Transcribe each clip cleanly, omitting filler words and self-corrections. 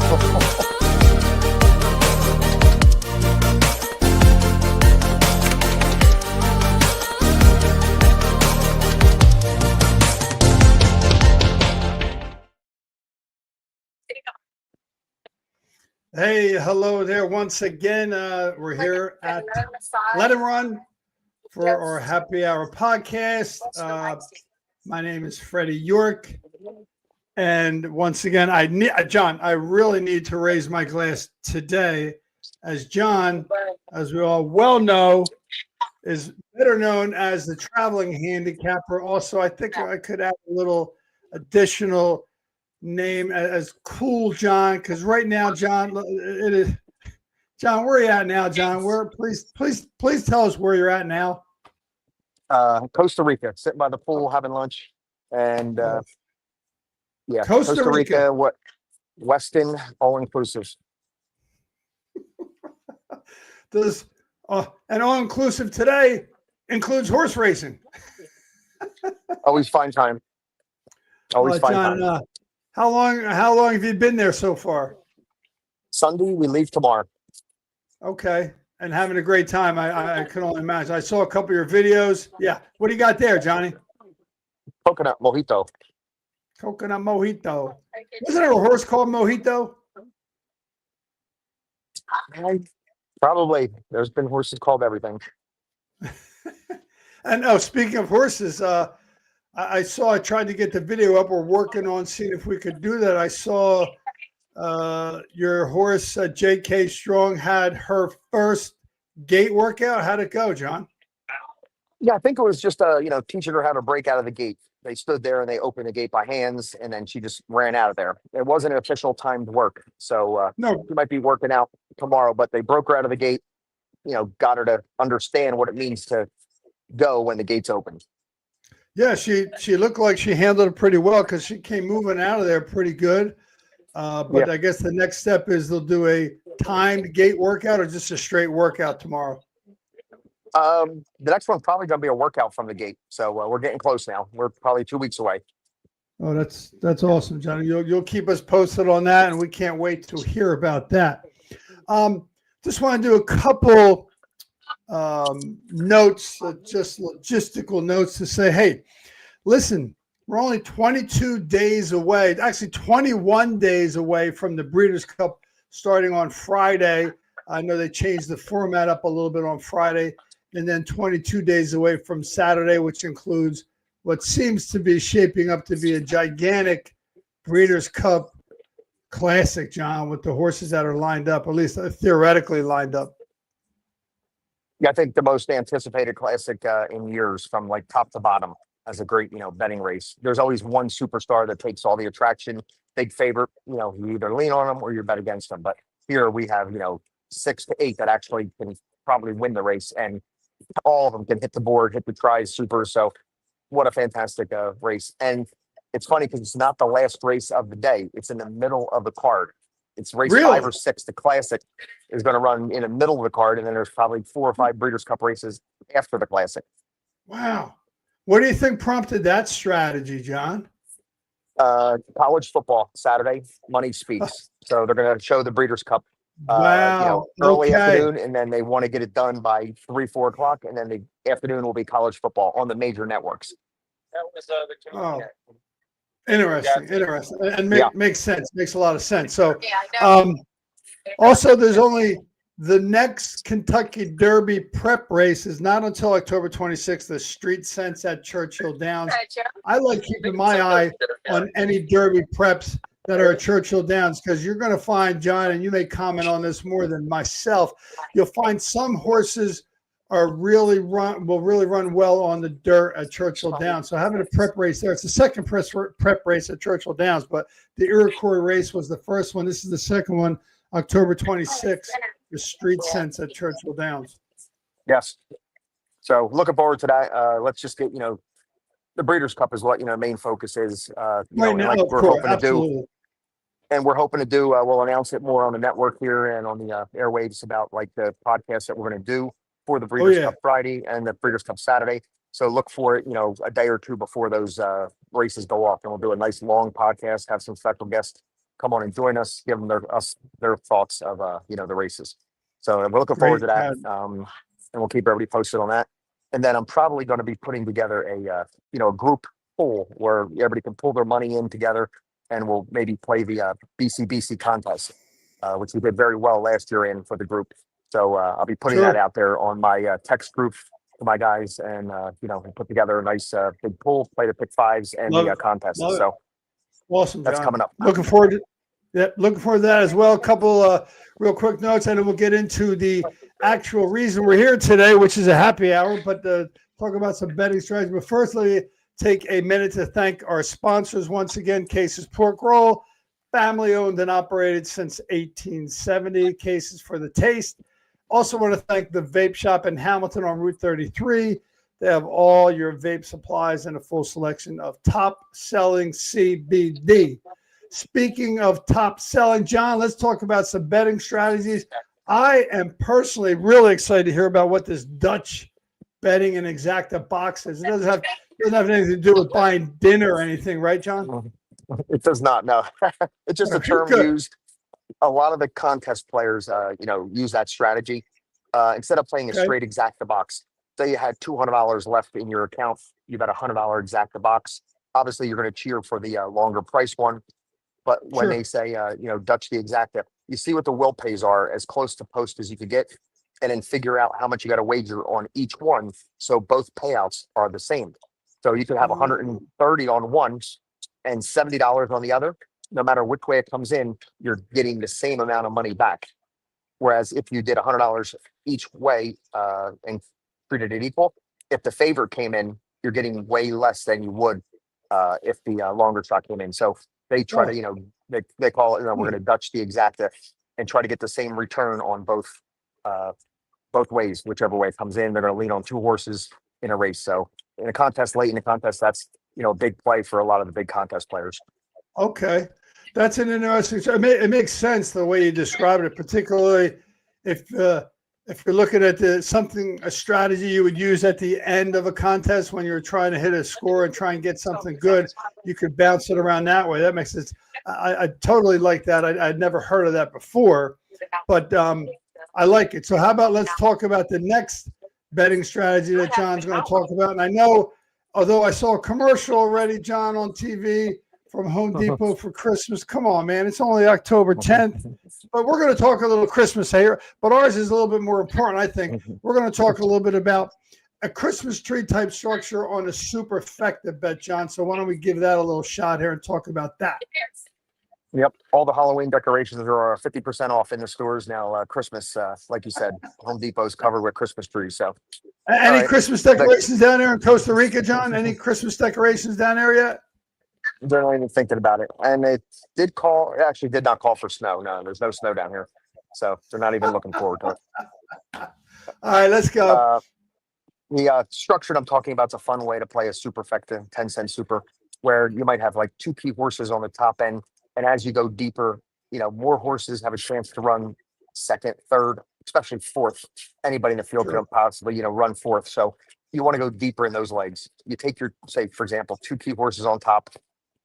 Hey, hello there once again. We're here at Let It Run for our happy hour podcast. My name is Freddie York. And once again, John, I really need to raise my glass today, as John, as we all well know, is better known as the traveling handicapper. Also, I think I could add a little additional name as Cool John, because right now, John, it is John. Where are you at now, John? Please tell us where you're at now. Costa Rica, sitting by the pool having lunch, and yeah, Costa Rica. What Westin all inclusive. Does and all inclusive today includes horse racing. Always fine time. Always fine John, time. How long have you been there so far? Sunday, we leave tomorrow. Okay. And having a great time. I can only imagine. I saw a couple of your videos. Yeah. What do you got there, Johnny? Coconut mojito. Coconut mojito. Wasn't there a horse called Mojito? Probably. There's been horses called everything. And speaking of horses, I tried to get the video up. We're working on seeing if we could do that. I saw your horse, J.K. Strong, had her first gate workout. How'd it go, John? Yeah, I think it was just teaching her how to break out of the gate. They stood there and they opened the gate by hands, and then she just ran out of there. It wasn't an official timed work, so no, she might be working out tomorrow. But they broke her out of the gate. Got her to understand what it means to go when the gate's open. Yeah, she looked like she handled it pretty well because she came moving out of there pretty good. But yeah. I guess the next step is they'll do a timed gate workout or just a straight workout tomorrow. The next one's probably going to be a workout from the gate. So we're getting close now. We're probably 2 weeks away. Oh, that's awesome, Johnny. You'll keep us posted on that, and we can't wait to hear about that. Just want to do a couple notes, just logistical notes to say, hey, listen, we're only 22 days away, actually 21 days away from the Breeders' Cup starting on Friday. I know they changed the format up a little bit on Friday, and then 22 days away from Saturday, which includes what seems to be shaping up to be a gigantic Breeders' Cup Classic, John, with the horses that are lined up, at least theoretically lined up. Yeah, I think the most anticipated Classic in years, from like top to bottom, as a great, betting race. There's always one superstar that takes all the attraction, big favorite. You either lean on them or you bet against them. But here we have, 6 to 8 that actually can probably win the race, and all of them can hit the board, hit the tries, super. So what a fantastic race. And it's funny because it's not the last race of the day. It's in the middle of the card. It's race 5 or 6. The Classic is going to run in the middle of the card, and then there's probably 4 or 5 Breeders' Cup races after the Classic. Wow. What do you think prompted that strategy, John? College football Saturday, money speaks. So they're going to show the Breeders' Cup early afternoon, and then they want to get it done by 3-4 o'clock, and then the afternoon will be college football on the major networks. That was Interesting, and makes sense. Makes a lot of sense. So, also, there's only the next Kentucky Derby prep race is not until October 26th. The Street Sense at Churchill Downs. I like keeping my eye on any Derby preps that are at Churchill Downs, because you're going to find, John, and you may comment on this more than myself, you'll find some horses will really run well on the dirt at Churchill Downs. So having a prep race there, it's the second prep race at Churchill Downs, but the Iroquois race was the first one. This is the second one, October 26th, the Street Sense at Churchill Downs. Yes. So looking forward to that. Let's just get, the Breeders' Cup is what, main focus is. Right now, like we're course, hoping absolutely. to do. And we're hoping to do, we'll announce it more on the network here and on the airwaves about like the podcast that we're going to do for the Breeders' Cup Friday and the Breeders' Cup Saturday. So look for it, a day or two before those races go off, and we'll do a nice long podcast, have some special guests come on and join us, give them their thoughts of the races. So we're looking forward to that. Great. And we'll keep everybody posted on that. And then I'm probably going to be putting together a group pool where everybody can pull their money in together, and we'll maybe play the BCBC contest, which we did very well last year in for the group. So I'll be putting that Sure. out there on my text group for my guys, and we'll put together a nice big pool, play the pick fives and Love the it. contest. Love it. So Awesome, that's John. coming up. Looking forward to looking forward to that as well. A couple real quick notes, and then we'll get into the actual reason we're here today, which is a happy hour, but talk about some betting strategy. But first, let me take a minute to thank our sponsors once again. Cases Pork Roll, family owned and operated since 1870. Cases for the taste. Also want to thank the Vape Shop in Hamilton on Route 33. They have all your vape supplies and a full selection of top-selling CBD. Speaking of top-selling, John, let's talk about some betting strategies. I am personally really excited to hear about what this Dutch betting and exacta box is. It doesn't have anything to do with buying dinner or anything, right, John? It does not. No, it's just a Okay, term good. used. A lot of the contest players, use that strategy. Instead of playing a Okay. straight exacta box, say you had $200 left in your account, you got a $100 exacta box. Obviously, you're going to cheer for the longer price one. But when Sure. they say, Dutch the exacta, you see what the will pays are as close to post as you could get, and then figure out how much you got to wager on each one. So both payouts are the same. So you could have 130 on one and $70 on the other. No matter which way it comes in, you're getting the same amount of money back. Whereas if you did $100 each way and treated it equal, if the favorite came in, you're getting way less than you would if the longer shot came in. So they try to, they call it, we're going to Dutch the exacta and try to get the same return on both ways, whichever way it comes in. They're going to lean on two horses in a race. So in a contest, late in the contest, that's a big play for a lot of the big contest players. Okay, that's an interesting. It makes sense the way you described it, particularly if you're looking at a strategy you would use at the end of a contest when you're trying to hit a score and try and get something good. You could bounce it around that way. That makes sense. I totally like that. I'd never heard of that before, but I like it. So how about let's talk about the next betting strategy that John's going to talk about. And I know, although I saw a commercial already, John, on TV from Home Depot for Christmas. Come on, man. It's only October 10th. But we're going to talk a little Christmas here. But ours is a little bit more important, I think. We're going to talk a little bit about a Christmas tree type structure on a superfecta bet, John. So why don't we give that a little shot here and talk about that? Yep. All the Halloween decorations are 50% off in the stores now. Christmas, like you said, Home Depot's covered with Christmas trees. So Any right. Christmas decorations down there in Costa Rica, John? Any Christmas decorations down there yet? they're not even thinking about it. And it actually did not call for snow. No, there's no snow down here. So they're not even looking forward to it. All right, let's go. The structure I'm talking about is a fun way to play a superfecta 10-cent super, where you might have like two key horses on the top end. And as you go deeper, more horses have a chance to run second, third, especially fourth. Anybody in the field Sure. can possibly, run fourth. So you want to go deeper in those legs. You take your, say, for example, two key horses on top,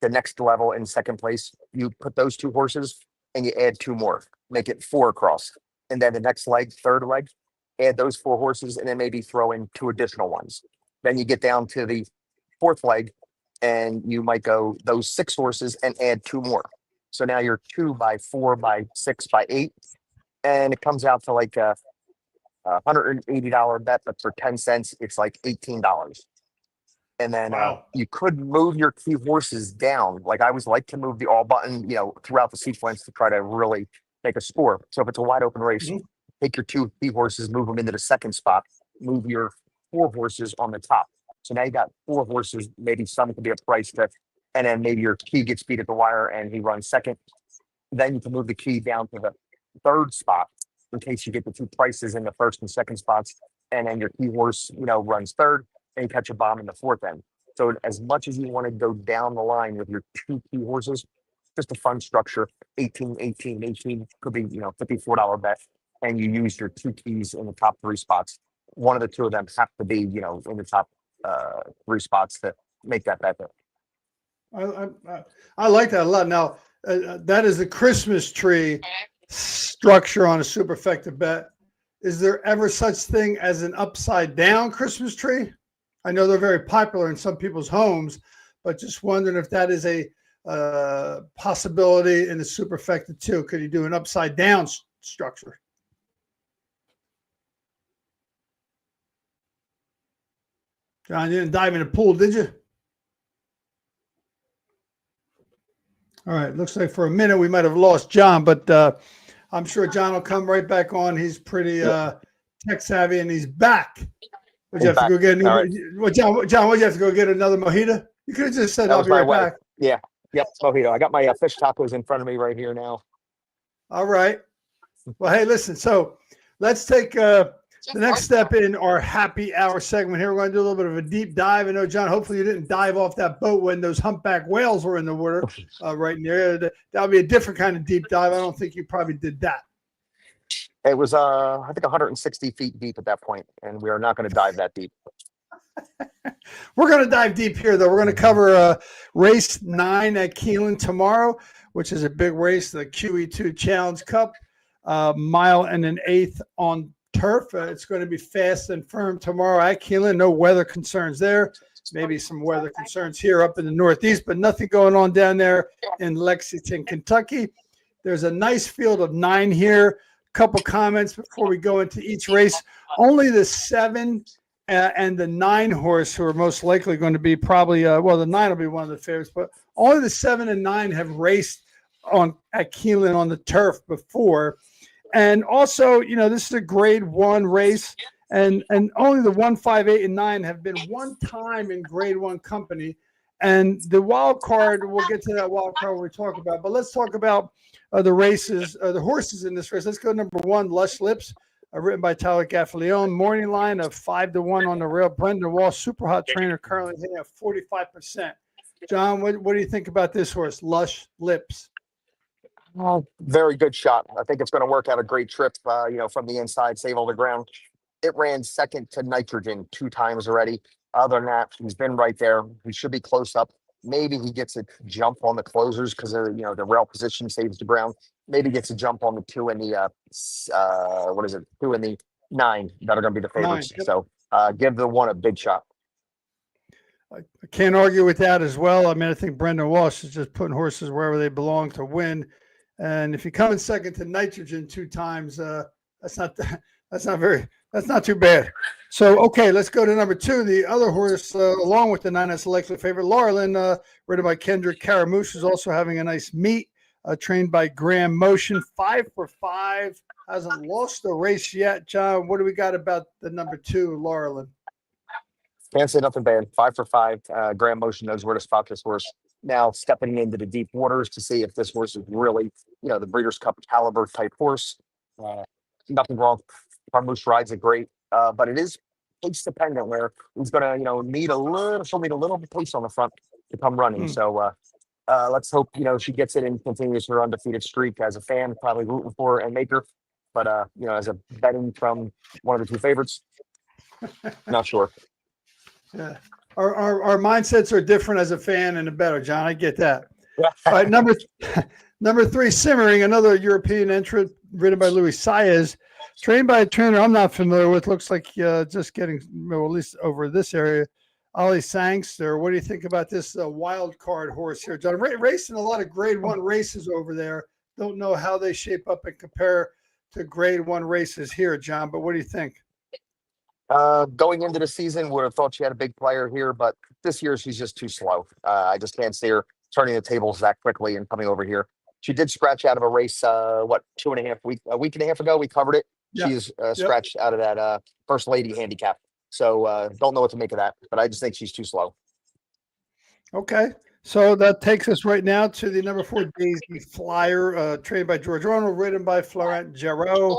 the next level in second place, you put those two horses and you add two more, make it 4 across. And then the next leg, third leg, add those 4 horses and then maybe throw in 2 additional ones. Then you get down to the fourth leg and you might go those 6 horses and add 2 more. So now you're 2 by 4 by 6 by 8. And it comes out to like a $180 bet, but for 10 cents, it's like $18. And then Wow. you could move your key horses down. Like I always like to move the all button, throughout the sequence to try to really make a score. So if it's a wide open race, Mhm. take your 2 key horses, move them into the second spot, move your 4 horses on the top. So now you got 4 horses, maybe some could be a price to, and then maybe your key gets beat at the wire and he runs second. Then you can move the key down to the third spot in case you get the 2 prices in the first and second spots. And then your key horse, runs third and you catch a bomb in the fourth end. So as much as you want to go down the line with your 2 key horses, just a fun structure, 18, 18, 18 could be, $54 bet. And you use your 2 keys in the top 3 spots. One of the 2 of them have to be, in the top 3 spots to make that bet. I like that a lot. Now, that is the Christmas tree structure on a superfecta bet. Is there ever such thing as an upside down Christmas tree? I know they're very popular in some people's homes, but just wondering if that is a possibility in the superfecta too. Could you do an upside down structure? John, you didn't dive in the pool, did you? All right. Looks like for a minute we might have lost John, but I'm sure John will come right back on. He's pretty tech savvy, and he's back. Would you have to go get a Right. John, would you have to go get another mojito? You could have just said, That I'll was be my right wife. back. Yeah. Yep. Mojito. I got my fish tacos in front of me right here now. All right. Well, hey, listen. So let's take the next step in our happy hour segment here. We're going to do a little bit of a deep dive. I know, John, hopefully you didn't dive off that boat when those humpback whales were in the water right near. That would be a different kind of deep dive. I don't think you probably did that. It was, I think 160 feet deep at that point, and we are not going to dive that deep. We're going to dive deep here, though. We're going to cover race 9 at Keeneland tomorrow, which is a big race, the QE2 Challenge Cup, mile and an eighth on turf. It's going to be fast and firm tomorrow at Keeneland. No weather concerns there. Maybe some weather concerns here up in the Northeast, but nothing going on down there in Lexington, Kentucky. There's a nice field of 9 here. Couple comments before we go into each race. Only the 7 and the 9 horse, who are most likely going to be probably the 9 will be one of the favorites, but only the 7 and 9 have raced at Keeneland on the turf before. And also, this is a grade 1 race, and only the 1, 5, 8, and 9 have been one time in grade 1 company. And the wild card, we'll get to that wild card when we talk about, but let's talk about the races, the horses in this race. Let's go number 1, Lush Lips, written by Tyler Gaffalione. Morning line of 5-1 on the rail. Brendan Walsh, super hot trainer, currently hitting at 45%. John, what do you think about this horse, Lush Lips? Very good shot. I think it's going to work out a great trip, from the inside, save all the ground. It ran second to Nitrogen 2 times already. Other than that, he's been right there. He should be close up. Maybe he gets a jump on the closers because the rail position saves the ground. Maybe gets a jump on the 2 and the 2 and the 9 that are going to be the favorites. 9, yep. So give the 1 a big shot. I can't argue with that as well. I mean, I think Brendan Walsh is just putting horses wherever they belong to win. And if you come in second to Nitrogen 2 times, that's not too bad. So, okay, let's go to number 2. The other horse, along with the 9, that's a likely favorite, Laurelin, ridden by Kendrick Caramouche, is also having a nice meet, trained by Graham Motion. 5 for 5, hasn't lost a race yet. John, what do we got about the number 2, Laurelin? Can't say nothing bad. 5 for 5. Graham Motion knows where to spot this horse. Now stepping into the deep waters to see if this horse is really, the Breeders' Cup caliber type horse. Nothing wrong. Caramouche rides it great, but it is pace dependent where he's going to, need a little pace on the front to come running. So let's hope, she gets it and continues her undefeated streak. As a fan, probably rooting for her and make her. But, as a betting from one of the 2 favorites, not sure. Yeah. Our mindsets are different as a fan and a bettor, John. I get that. All right, number 3, Simmering, another European entrant ridden by Luis Saez, trained by a trainer I'm not familiar with. Looks like just getting, well, at least over this area, Ollie Sangster. What do you think about this wild card horse here, John? Racing a lot of grade 1 races over there. Don't know how they shape up and compare to grade 1 races here, John, but what do you think? Going into the season, would have thought she had a big player here, but this year she's just too slow. I just can't see her turning the tables that quickly and coming over here. She did scratch out of a race, a week and a half ago. We covered it. Yeah. She's scratched out of that First Lady handicap. So don't know what to make of that, but I just think she's too slow. Okay. So that takes us right now to the number 4, Daisy Flyer, trained by George Arnold, ridden by Florent Geroux.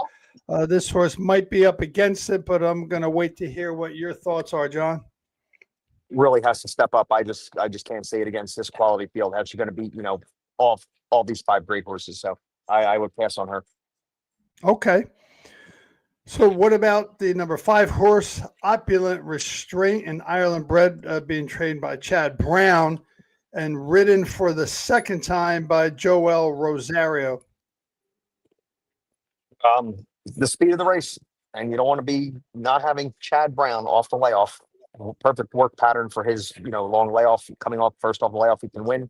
This horse might be up against it, but I'm going to wait to hear what your thoughts are, John. Really has to step up. I just can't say it against this quality field. How's she going to beat, all these 5 great horses? So I would pass on her. Okay. So what about the number 5 horse, Opulent Restraint, and Ireland bred, being trained by Chad Brown? and ridden for the second time by Joel Rosario. The speed of the race, and you don't want to be not having Chad Brown off the layoff. Perfect work pattern for his, long layoff. Coming off first off the layoff, he can win,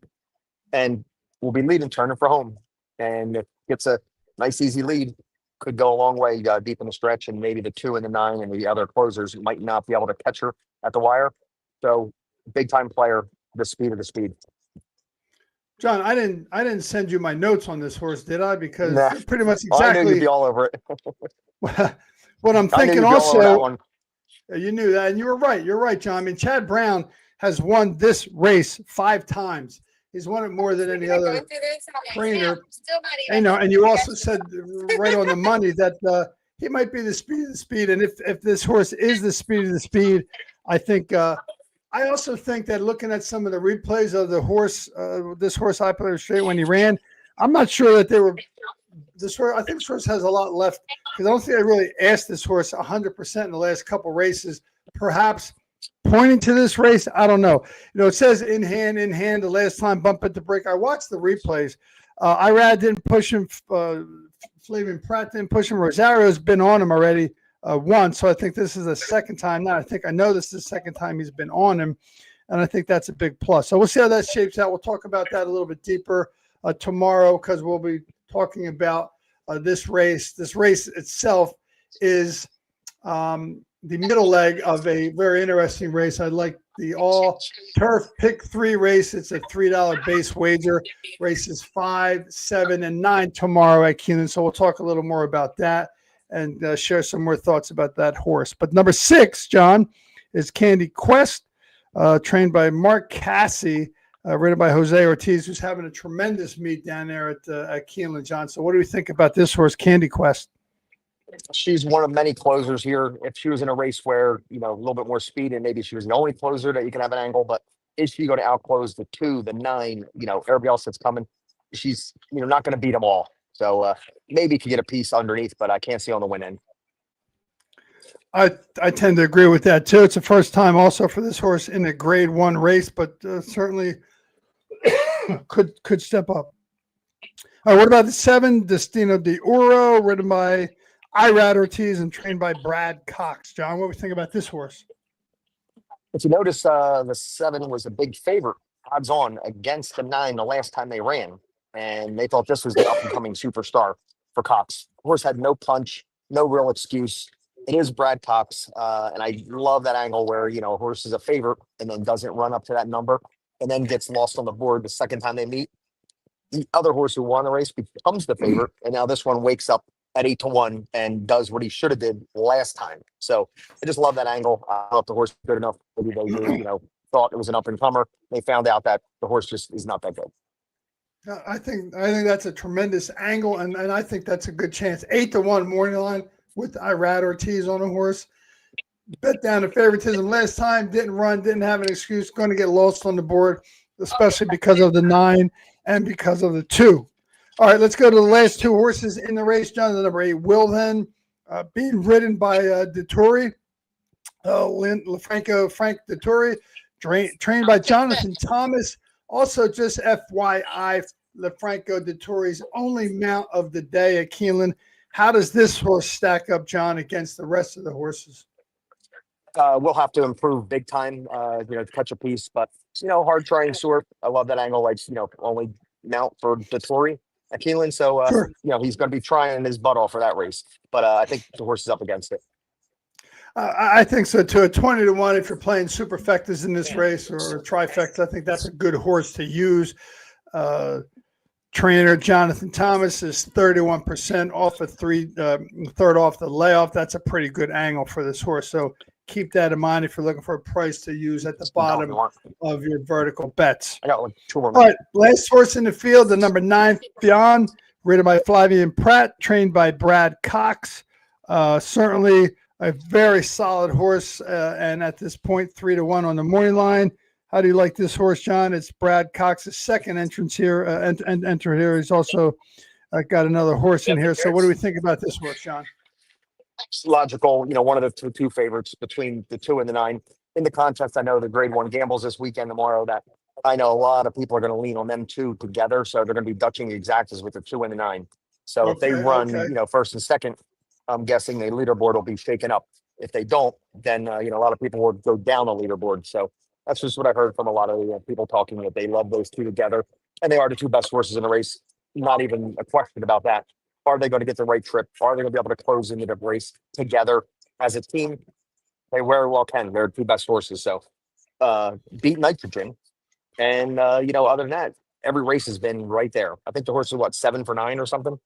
and will be leading, turning for home, and if gets a nice easy lead, could go a long way deep in the stretch, and maybe the 2 and the 9 and the other closers might not be able to catch her at the wire. So big time player, the speed of the speed. John, I didn't send you my notes on this horse, did I? Because Nah. pretty much I knew you'd exactly be all over it. what I'm I knew you'd thinking. be all over that Also, one. you knew that, and you were right. You're right, John. I mean, Chad Brown has won this race 5 times. He's won it more than any other trainer. And you also said right on the money that he might be the speed of the speed. And if this horse is the speed of the speed, I think. I also think that looking at some of the replays of the horse, this horse I played straight when he ran, I'm not sure that they were. This horse, I think this horse has a lot left because I don't think I really asked this horse 100% in the last couple races. Perhaps pointing to this race, I don't know. It says in hand the last time bump at the break. I watched the replays. Irad didn't push him. Flavien Prat didn't push him. Rosario's been on him already once, so I think this is the second time. Now I know this is the second time he's been on him, and I think that's a big plus. So we'll see how that shapes out. We'll talk about that a little bit deeper tomorrow because we'll be talking about this race. This race itself is the middle leg of a very interesting race. I like the all turf pick 3 race. It's a $3 base wager. Races 5, 7, and 9 tomorrow at Keeneland. So we'll talk a little more about that and share some more thoughts about that horse. But number 6, John, is Candy Quest, trained by Mark Casse, ridden by Jose Ortiz, who's having a tremendous meet down there at Keeneland, John. So what do we think about this horse, Candy Quest? She's one of many closers here. If she was in a race where, a little bit more speed and maybe she was the only closer that you can have an angle, but is she going to outclose the 2, the 9, everybody else that's coming? She's, not going to beat them all. So maybe could get a piece underneath, but I can't see on the win end. I tend to agree with that too. It's the first time also for this horse in a grade 1 race, but certainly could step up. All right, what about the 7, Destino de Oro, ridden by Irad Ortiz and trained by Brad Cox? John, what do we think about this horse? If you notice, the 7 was a big favorite, odds on, against the 9 the last time they ran, and they thought this was the up-and-coming superstar for Cox. The horse had no punch, no real excuse. It is Brad Cox, and I love that angle where, a horse is a favorite and then doesn't run up to that number and then gets lost on the board the second time they meet. The other horse who won the race becomes the favorite, and now this one wakes up at 8-1 and does what he should have did last time. So I just love that angle. I don't know if the horse is good enough. Maybe they thought it was an up-and-comer. They found out that the horse just is not that good. I think that's a tremendous angle, and I think that's a good chance. 8-1 morning line with Irad Ortiz on a horse. Bet down to favoritism last time, didn't run, didn't have an excuse, going to get lost on the board, especially because of the 9 and because of the 2. All right, let's go to the last 2 horses in the race, John. The number 8, Wilden, being ridden by Dettori, Frank Dettori, trained by Jonathan Thomas. Also, just FYI, LaFranco Dettori's only mount of the day at Keeneland. How does this horse stack up, John, against the rest of the horses? We'll have to improve big time, to catch a piece, but, hard trying sort. I love that angle, only mount for Dettori at Keeneland. So, Sure. He's going to be trying his butt off for that race, but I think the horse is up against it. I think so too. At 20-1, if you're playing superfectas in this race or trifecta, I think that's a good horse to use. Trainer Jonathan Thomas is 31% off a third off the layoff. That's a pretty good angle for this horse. So keep that in mind if you're looking for a price to use at the bottom of your vertical bets. I got 2 more All right, last horse in the field, the number 9, Fionn, ridden by Flavien Prat, trained by Brad Cox. Certainly a very solid horse, and at this point, 3-1 on the morning line. How do you like this horse, John? It's Brad Cox's second entrance here, enter here. He's also got another horse in here. So what do we think about this horse, John? It's logical, one of the two favorites between the 2 and the 9 in the contest. I know the grade 1 gambles this weekend tomorrow that I know a lot of people are going to lean on them two together, so they're going to be dutching exactas with the 2 and the 9. So if they Okay, run, okay. first and second, I'm guessing the leaderboard will be shaken up. If they don't, then a lot of people will go down the leaderboard. So that's just what I heard from a lot of people talking that they love those two together, and they are the two best horses in the race. Not even a question about that. Are they going to get the right trip? Are they going to be able to close into the race together as a team? They very well can. They're two best horses. So beat Nitrogen. And other than that, every race has been right there. I think the horse is what, 7 for 9 or something?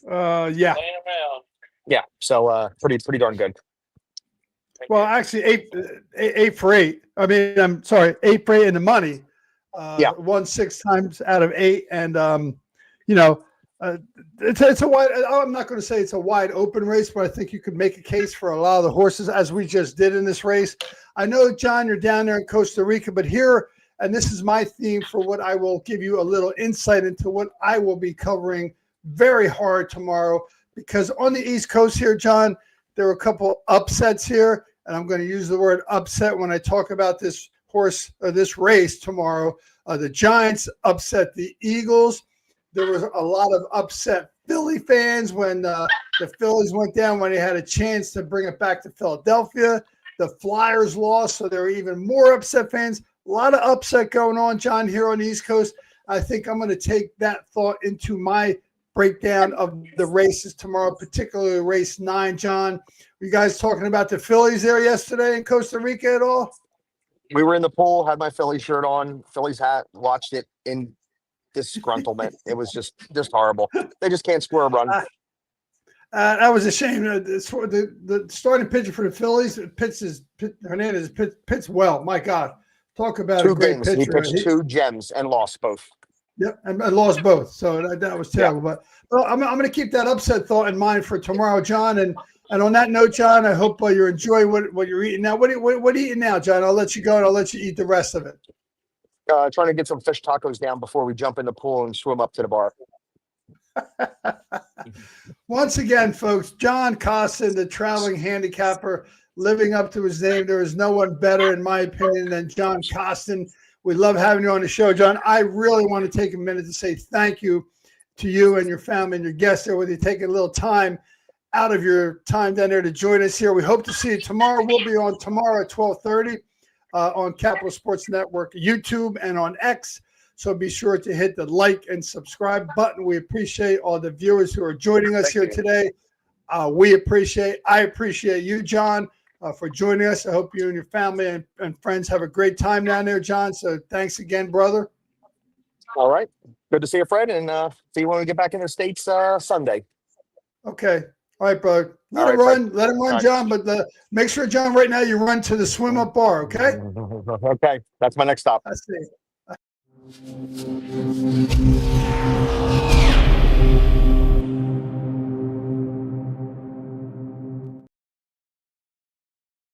Yeah. Laying around. Yeah. So pretty darn good. Well, actually, eight for 8. I mean, I'm sorry, 8 for 8 in the money. Yeah. Won 6 times out of 8, and it's a wide. I'm not going to say it's a wide open race, but I think you could make a case for a lot of the horses, as we just did in this race. I know, John, you're down there in Costa Rica, but here, and this is my theme for what I will give you a little insight into what I will be covering very hard tomorrow, because on the East Coast here, John, there were a couple upsets here, and I'm going to use the word upset when I talk about this horse or this race tomorrow. The Giants upset the Eagles. There was a lot of upset Philly fans when the Phillies went down, when they had a chance to bring it back to Philadelphia. The Flyers lost, so there were even more upset fans. A lot of upset going on, John, here on the East Coast. I think I'm going to take that thought into my breakdown of the races tomorrow, particularly race 9, John. Were you guys talking about the Phillies there yesterday in Costa Rica at all? We were in the pool, had my Philly shirt on, Phillies hat, watched it in disgruntlement. It was just horrible. They just can't score a run. That was a shame. The starting pitcher for the Phillies, Hernandez, pitched well. My God. Talk about 2 a great games. He pitcher. pitched 2 gems and lost both. Yep, and lost both. So that was terrible. But well, I'm going to keep that upset thought in mind for tomorrow, John. And on that note, John, I hope you enjoy what you're eating now. What are you eating now, John? I'll let you go, and I'll let you eat the rest of it. Trying to get some fish tacos down before we jump in the pool and swim up to the bar. Once again, folks, John Costin, the traveling handicapper, living up to his name. There is no one better, in my opinion, than John Costin. We love having you on the show, John. I really want to take a minute to say thank you to you and your family and your guests there, with you taking a little time out of your time down there to join us here. We hope to see you tomorrow. We'll be on tomorrow at 12:30 on Capital Sports Network, YouTube, and on X. So be sure to hit the like and subscribe button. We appreciate all the viewers who are joining us here today. I appreciate you, John, for joining us. I hope you and your family and friends have a great time down there, John. So thanks again, brother. All right. Good to see you, Fred, and see you when we get back in the States Sunday. Okay. All right, brother. Let him run, John, but make sure, John, right now you run to the swim up bar, okay? Okay. That's my next stop. I see.